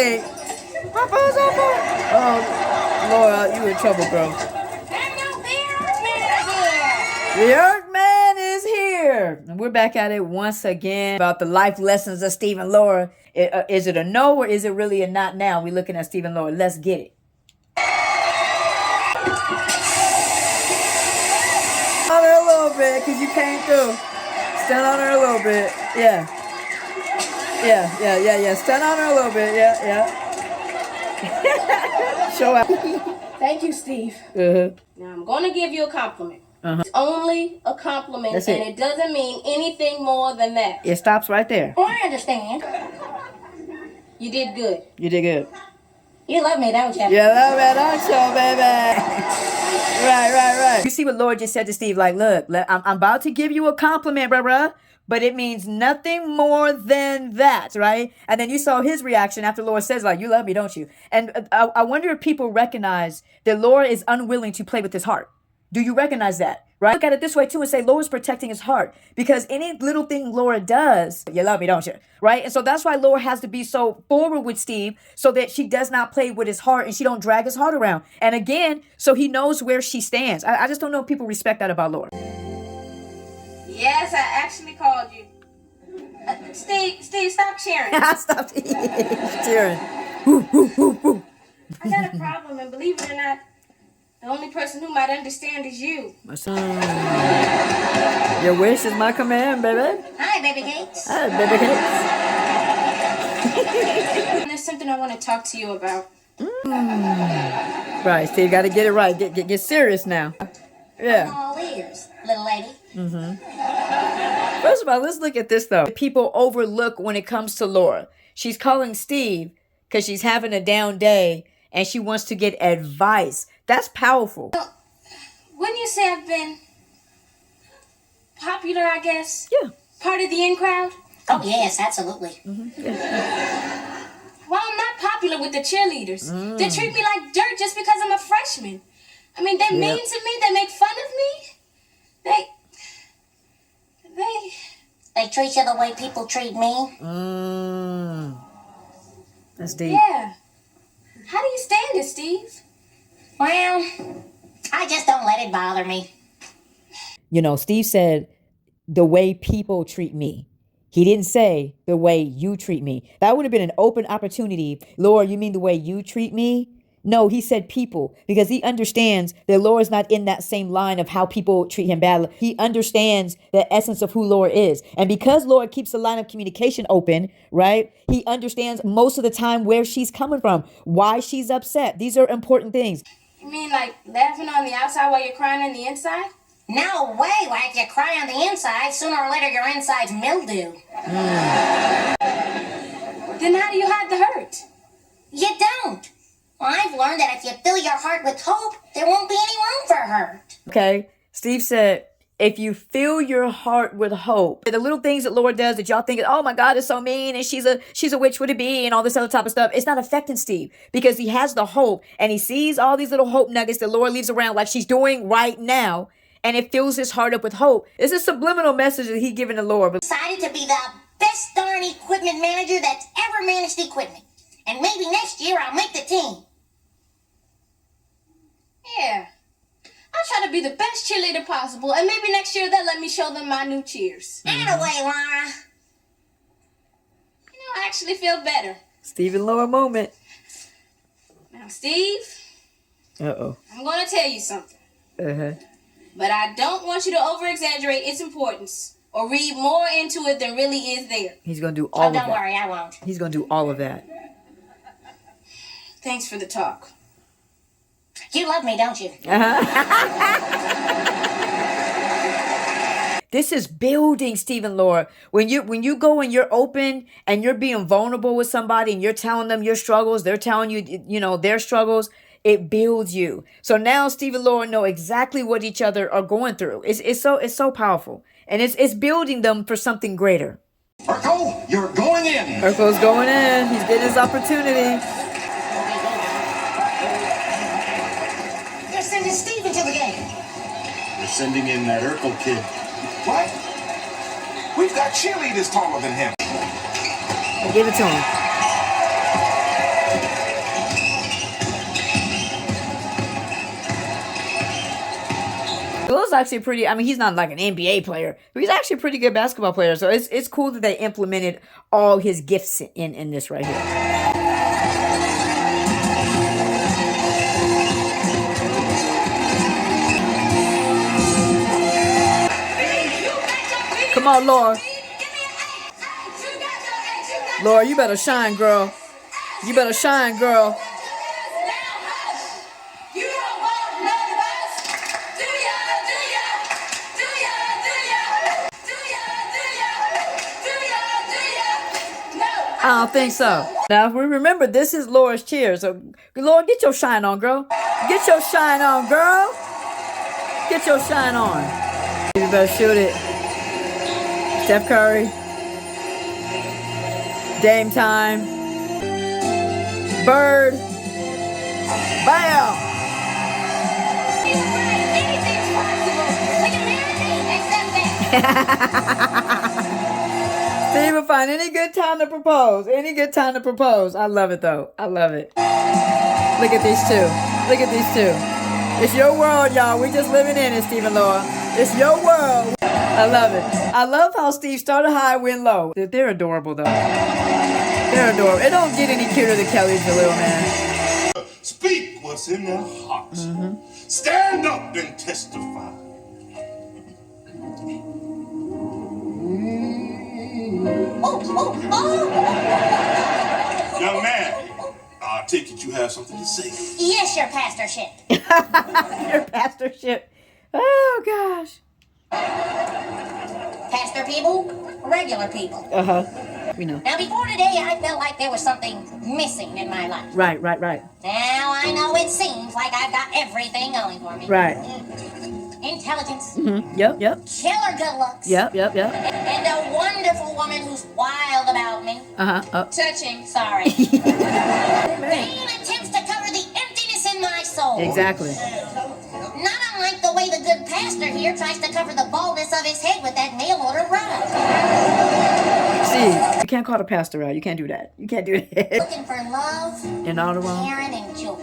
Wait. Oh, Laura, you in trouble, bro. The Earthman is here. And we're back at it once again about the life lessons of Steve and Laura. Is it a no or is it really a not now? We're looking at Steve and Laura. Let's get it. On her a little bit because you came through. Stand on her a little bit. Yeah. Stand on her a little bit. Yeah. Show out. Thank you, Steve. Uh-huh. Now I'm going to give you a compliment. It's only a compliment, and it doesn't mean anything more than that. It stops right there. Oh, I understand. You did good. You did good. You love me, don't you? You love me, don't you, baby? Right. You see what Laura just said to Steve? Like, look, I'm about to give you a compliment, bruh. But it means nothing more than that, right? And then you saw his reaction after Laura says, like, you love me, don't you? And I wonder if people recognize that Laura is unwilling to play with his heart. Do you recognize that, right? Look at it this way, too, and say Laura's protecting his heart. Because any little thing Laura does, you love me, don't you? Right? And so that's why Laura has to be so forward with Steve so that she does not play with his heart and she don't drag his heart around. And again, so he knows where she stands. I just don't know if people respect that about Laura. Yes, I actually called you. Steve, stop cheering. Stop cheering. I got a problem, and believe it or not, the only person who might understand is you. My son. Your wish is my command, baby. Hi, baby cakes. Hi, baby cakes. There's something I want to talk to you about. Right, Steve, got to get it right. Get serious now. Yeah. I'm all ears, little lady. First of all, let's look at this, though. People overlook when it comes to Laura. She's calling Steve because she's having a down day and she wants to get advice. That's powerful. Well, wouldn't you say I've been popular, I guess? Yeah. Part of the in crowd? Oh, yes, absolutely. Yeah. Well, I'm not popular with the cheerleaders. They treat me like dirt just because I'm a freshman. I mean, they mean to me. They make fun of me. They treat you the way people treat me. That's deep. Yeah. How do you stand it, Steve? Well, I just don't let it bother me. You know, Steve said, the way people treat me. He didn't say the way you treat me. That would have been an open opportunity. Laura, you mean the way you treat me? No, he said people, because he understands that Laura's not in that same line of how people treat him badly. He understands the essence of who Laura is. And because Laura keeps the line of communication open, right, he understands most of the time where she's coming from, why she's upset. These are important things. You mean like laughing on the outside while you're crying on the inside? No way, like you cry on the inside, sooner or later your insides mildew. Then how do you hide the hurt? You don't. Well, I've learned that if you fill your heart with hope, there won't be any room for hurt. Okay, Steve said, if you fill your heart with hope, the little things that Laura does that y'all think, oh my God, it's so mean and she's a witch would it be and all this other type of stuff, it's not affecting Steve because he has the hope and he sees all these little hope nuggets that Laura leaves around like she's doing right now, and it fills his heart up with hope. It's a subliminal message that he's giving to Laura. Decided to be the best darn equipment manager that's ever managed equipment. And maybe next year I'll make the team. Yeah. I'll try to be the best cheerleader possible, and maybe next year they'll let me show them my new cheers. Anyway, Laura. You know, I actually feel better. Steve and Laura moment. Now, Steve. Uh-oh. I'm going to tell you something. Uh-huh. But I don't want you to over-exaggerate its importance or read more into it than really is there. He's going to do all of that. Don't worry, I won't. He's going to do all of that. Thanks for the talk. You love me, don't you? This is building, Steve and Laura. When you go and you're open and you're being vulnerable with somebody and you're telling them your struggles, they're telling you, their struggles, it builds you. So now Steve and Laura know exactly what each other are going through. It's so powerful. And it's building them for something greater. Urkel, you're going in. Urkel's going in. He's getting his opportunity. They're sending Steve into the game. They're sending in that Urkel kid. What? We've got cheerleaders taller than him. Give it to him. Will's actually pretty. I mean, he's not like an NBA player, but he's actually a pretty good basketball player. So it's cool that they implemented all his gifts in this right here. Come on, Laura. Laura, you better shine, girl. You better shine, girl. I don't think so. Now, if we remember, this is Laura's cheer. So, Laura, get your shine on, girl. Get your shine on, girl. Get your shine on. You better shoot it. Steph Curry. Dame time. Bird. Bam. Steve will find any good time to propose. Any good time to propose. I love it, though. I love it. Look at these two. Look at these two. It's your world, y'all. We just living in it, Steve and Laura. It's your world. I love it. I love how Steve started high, went low. They're adorable, though. They're adorable. It don't get any cuter than Kelly's the little man. Speak what's in their heart. Stand up and testify. Young man, I take it you have something to say. Yes, your pastorship. Your pastorship. Oh, gosh. Pastor people, regular people. We know. Now, before today, I felt like there was something missing in my life. Right. Now I know it seems like I've got everything going for me. Right. Intelligence. Yep. Killer good looks. Yep. And a wonderful woman who's wild about me. Touching. Sorry. Vain attempts to cover the emptiness in my soul. Exactly. Not unlike the way the good pastor here tries to cover the baldness of his head with that mail order rug. See, you can't call the pastor out. You can't do that. You can't do that. Looking for love, In all the wrong. caring, and joy.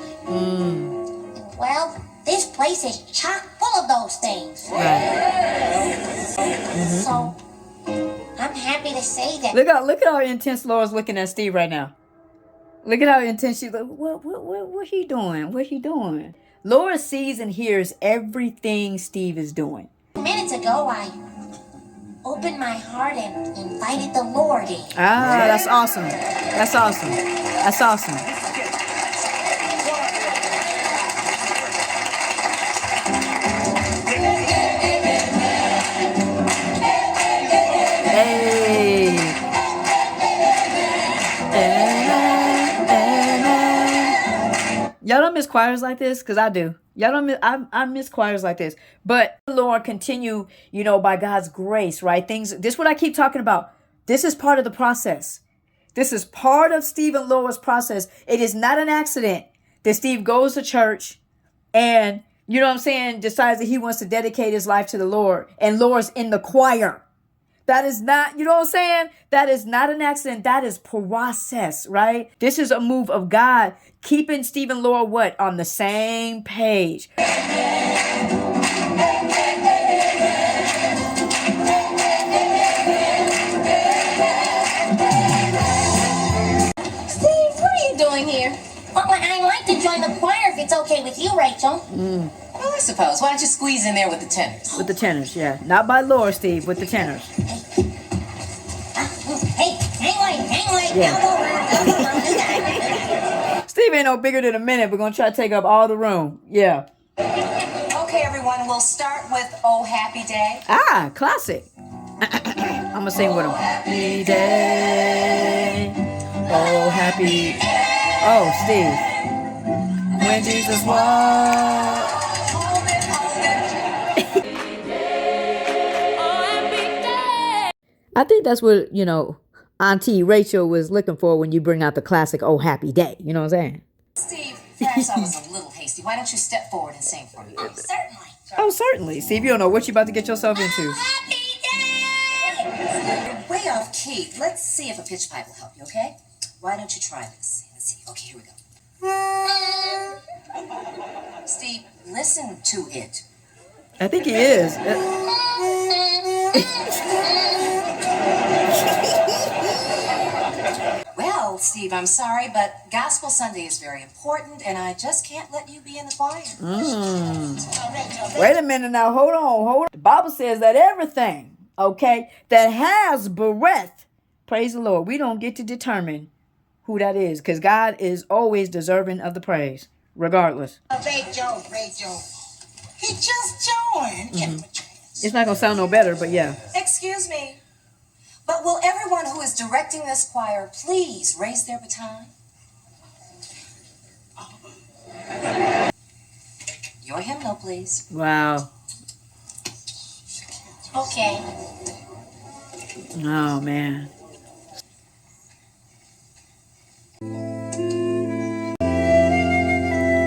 Well, this place is chock full of those things. Right. So, I'm happy to say that. Look at how intense Laura's looking at Steve right now. Look at how intense she's like. What he doing? What he doing? Laura sees and hears everything Steve is doing. Minutes ago, I opened my heart and invited the Lord in. Ah, that's awesome. That's awesome. That's awesome. Hey. Y'all don't miss choirs like this? Because I do. Y'all don't miss, I miss choirs like this. But Lord, continue, by God's grace, right? This is what I keep talking about. This is part of the process. This is part of Steve and Laura's process. It is not an accident that Steve goes to church and, decides that he wants to dedicate his life to the Lord. And Laura's in the choir. That is not, that is not an accident. That is process, right? This is a move of God keeping Steve and Laura on the same page. Steve, what are you doing here? Well, I'd like to join the choir if it's okay with you, Rachel. Well, I suppose. Why don't you squeeze in there with the tenors? With the tenors, yeah. Not by Laura, Steve, with the tenors. Hey, hang late. Yeah. Elbow room, do that. Steve ain't no bigger than a minute. We're going to try to take up all the room. Yeah. Okay, everyone, we'll start with Oh Happy Day. Ah, classic. I'm going to sing with him. Happy day. Oh, happy. Oh, Steve. When Jesus walked. I think that's what, Auntie Rachel was looking for when you bring out the classic Oh Happy Day. You know what I'm saying? Steve, perhaps I was a little hasty. Why don't you step forward and sing for me? Certainly. Oh, certainly. Steve, you don't know what you're about to get yourself into. Happy day! You're way off key. Let's see if a pitch pipe will help you, okay? Why don't you try this? Let's see. Okay, here we go. Steve, listen to it. I think he is. Well, Steve, I'm sorry, but Gospel Sunday is very important, and I just can't let you be in the choir. Wait a minute now. Hold on. The Bible says that everything, okay, that has breath, praise the Lord. We don't get to determine who that is, because God is always deserving of the praise, regardless. Rachel. He just joined. Give him a chance. It's not going to sound no better, but yeah. Excuse me, but will everyone who is directing this choir please raise their baton? Your hymnal, please. Wow. Okay. Oh, man.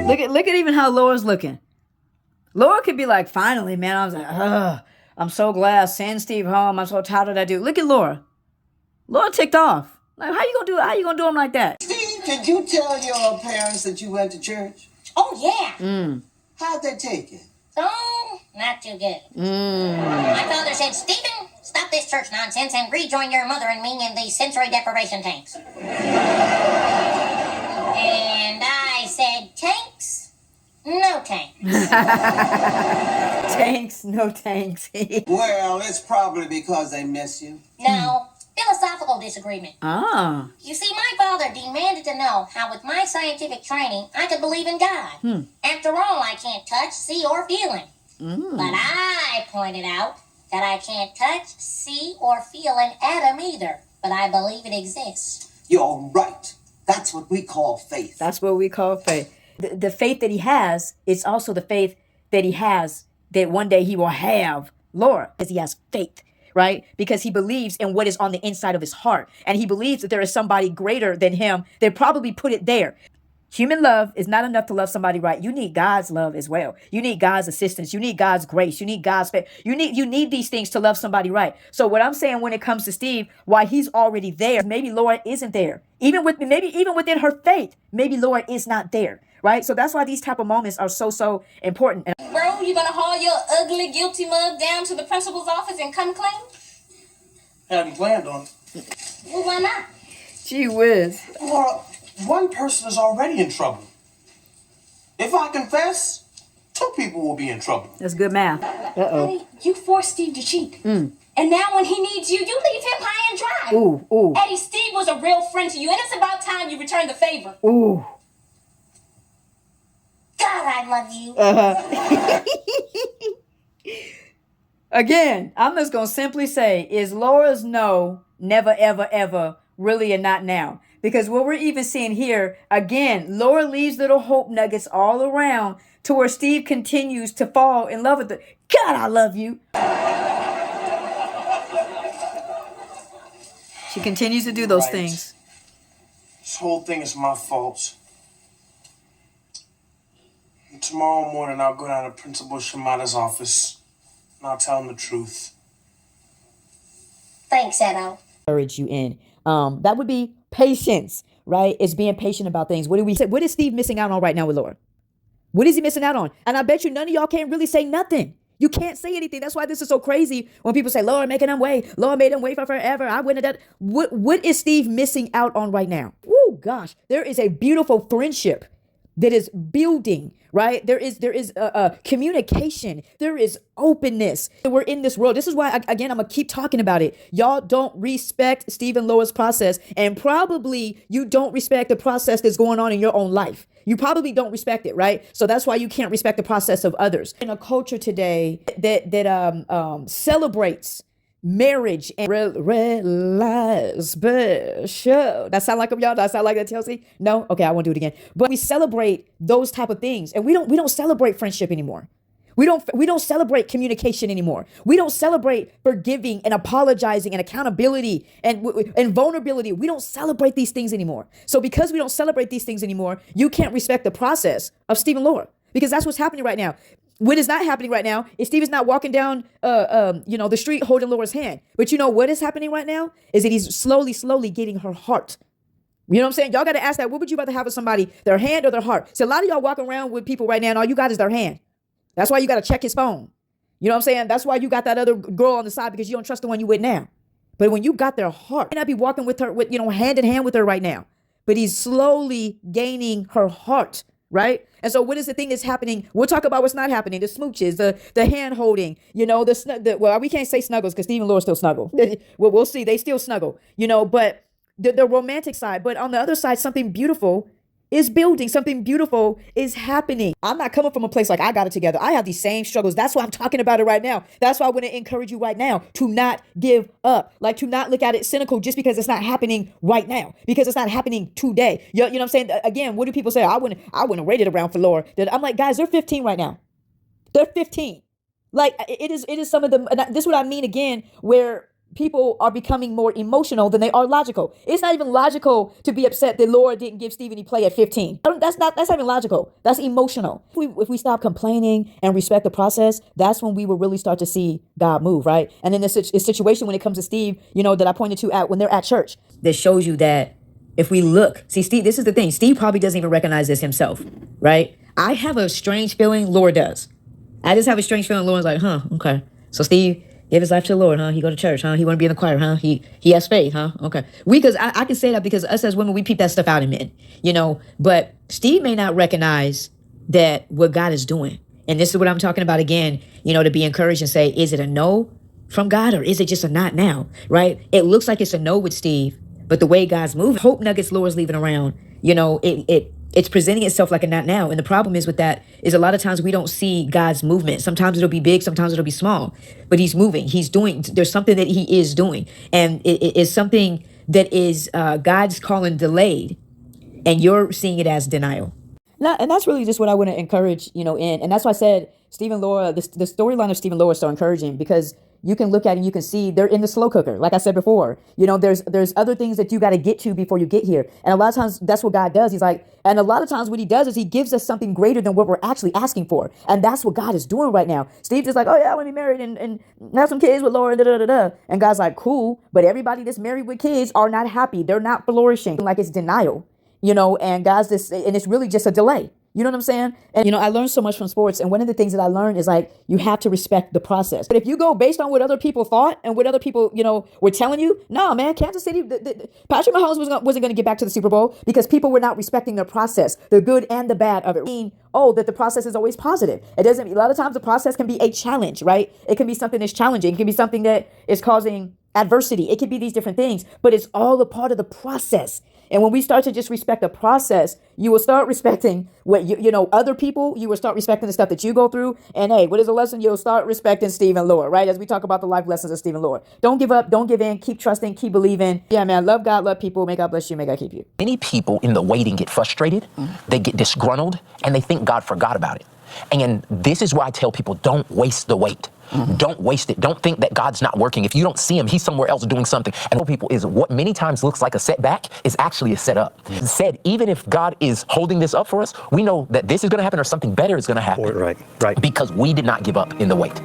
Look at even how Laura's looking. Laura could be like, finally, man. I was like, I'm so glad. Send Steve home. I'm so tired of that dude. Look at Laura. Laura ticked off. Like, how you gonna do him like that? Steve, did you tell your parents that you went to church? Oh, yeah. How'd they take it? Oh, not too good. My father said, Stephen, stop this church nonsense and rejoin your mother and me in the sensory deprivation tanks. And I said, tanks? No tanks. Tanks, no tanks. Well, it's probably because they miss you. No, philosophical disagreement. Ah. You see, my father demanded to know how with my scientific training I could believe in God. After all, I can't touch, see, or feel him. But I pointed out that I can't touch, see, or feel an atom either. But I believe it exists. You're right. That's what we call faith. That's what we call faith. The faith that he has is also the faith that he has that one day he will have Laura, because he has faith, right? Because he believes in what is on the inside of his heart. And he believes that there is somebody greater than him that probably put it there. Human love is not enough to love somebody right. You need God's love as well. You need God's assistance. You need God's grace. You need God's faith. You need these things to love somebody right. So what I'm saying when it comes to Steve, why he's already there, maybe Laura isn't there. Even within her faith, maybe Laura is not there. Right? So that's why these type of moments are so important. And Bro, you gonna haul your ugly, guilty mug down to the principal's office and come clean? Hadn't planned on it. Well, why not? gee whiz. Laura, one person is already in trouble. If I confess, two people will be in trouble. That's good math. Uh-oh. Honey, you forced Steve to cheat. And now when he needs you, you leave him high and dry. Ooh. Eddie, Steve was a real friend to you, and it's about time you return the favor. Ooh. God, I love you. Again, I'm just going to simply say, is Laura's no, never, ever, ever, really and not now? Because what we're even seeing here, again, Laura leaves little hope nuggets all around to where Steve continues to fall in love with her. God, I love you. She continues to do those things. This whole thing is my fault. And tomorrow morning, I'll go down to Principal Shimada's office, and I'll tell him the truth. Thanks, Edo. Encourage you in. That would be patience, right? It's being patient about things. What do we say? What is Steve missing out on right now with Laura? What is he missing out on? And I bet you none of y'all can't really say nothing. You can't say anything. That's why this is so crazy when people say, Lord, making them wait. Lord made them wait for forever. I wouldn't have done. What is Steve missing out on right now? Woo, gosh. There is a beautiful friendship that is building, right? There is communication. There is openness. We're in this world. This is why, again, I'm going to keep talking about it. Y'all don't respect Steve and Laura's process, and probably you don't respect the process that's going on in your own life. You probably don't respect it, right? So that's why you can't respect the process of others. In a culture today that celebrates marriage and realize special. That sound like them, y'all? That sound like that, Chelsea? No? Okay, I won't do it again. But we celebrate those type of things, and we don't celebrate friendship anymore. We don't celebrate communication anymore. We don't celebrate forgiving and apologizing and accountability and vulnerability. We don't celebrate these things anymore. So because we don't celebrate these things anymore, you can't respect the process of Steve and Laura, because that's what's happening right now. What is not happening right now is Steve is not walking down the street holding Laura's hand. But you know what is happening right now is that he's slowly getting her heart. You know what I'm saying? Y'all got to ask that. What would you rather have with somebody, their hand or their heart? So a lot of y'all walking around with people right now and all you got is their hand. That's why you got to check his phone. You know what I'm saying? That's why you got that other girl on the side, because you don't trust the one you with now. But when you got their heart, you may not be walking with her, with, hand in hand with her right now, but he's slowly gaining her heart, right? And so what is the thing that's happening? We'll talk about what's not happening. The smooches, the hand holding, well, we can't say snuggles because Steve and Laura still snuggle. Well, we'll see. They still snuggle, but the romantic side. But on the other side, something beautiful is building. Something beautiful is happening. I'm not coming from a place like I got it together. I have these same struggles. That's why I'm talking about it right now. That's why I want to encourage you right now to not give up, like to not look at it cynical just because it's not happening right now, because it's not happening today. You know what I'm saying? Again, what do people say? I wouldn't have waited around for Laura. I'm like, guys, they're 15 right now. They're 15. Like it is some of them. This is what I mean again, where people are becoming more emotional than they are logical. It's not even logical to be upset that Laura didn't give Steve any play at 15. That's not even logical. That's emotional. If we stop complaining and respect the process, that's when we will really start to see God move, right? And in this situation, when it comes to Steve, that I pointed to when they're at church, that shows you that if we look, see, Steve, this is the thing. Steve probably doesn't even recognize this himself, right? I have a strange feeling Laura does. I just have a strange feeling Laura's like, okay. So Steve gave his life to the Lord, huh? He go to church, huh? He want to be in the choir, huh? He has faith, huh? Okay. Because I can say that because us as women, we peep that stuff out in men, But Steve may not recognize that what God is doing. And this is what I'm talking about again, to be encouraged and say, is it a no from God or is it just a not now, right? It looks like it's a no with Steve, but the way God's moving, hope nuggets Laura's leaving around, it's presenting itself like a not now. And the problem is with that is a lot of times we don't see God's movement. Sometimes it'll be big, sometimes it'll be small, but he's moving. He's doing, there's something that he is doing. And it is something that is God's calling delayed, and you're seeing it as denial. And that's really just what I want to encourage, and that's why I said Steve and Laura, the storyline of Steve and Laura is so encouraging, because you can look at it and you can see they're in the slow cooker. Like I said before, there's other things that you got to get to before you get here. And a lot of times that's what God does. He's like, and a lot of times what he does is he gives us something greater than what we're actually asking for. And that's what God is doing right now. Steve's just like, oh yeah, I want to be married and have some kids with Laura, da, da, da, da. And God's like, cool. But everybody that's married with kids are not happy. They're not flourishing. Like it's denial, and God's this, and it's really just a delay. You know what I'm saying? And, I learned so much from sports. And one of the things that I learned is like, you have to respect the process. But if you go based on what other people thought and what other people, were telling you, no, man, Kansas City, Patrick Mahomes wasn't going to get back to the Super Bowl because people were not respecting the process, the good and the bad of it. That the process is always positive. It doesn't, a lot of times the process can be a challenge, right? It can be something that's challenging. It can be something that is causing adversity. It could be these different things, but it's all a part of the process. And when we start to just respect the process, you will start respecting what other people. You will start respecting the stuff that you go through. And hey, what is a lesson? You'll start respecting Steve and Laura, right? As we talk about the life lessons of Steve and Laura. Don't give up. Don't give in. Keep trusting. Keep believing. Yeah, man. Love God. Love people. May God bless you. May God keep you. Many people in the waiting get frustrated. They get disgruntled, and they think God forgot about it. And this is why I tell people, don't waste the wait. Don't waste it. Don't think that God's not working. If you don't see him, he's somewhere else doing something. And people is what many times looks like a setback is actually a setup. Said, even if God is holding this up for us, we know that this is going to happen or something better is going to happen. Right. Because we did not give up in the wait.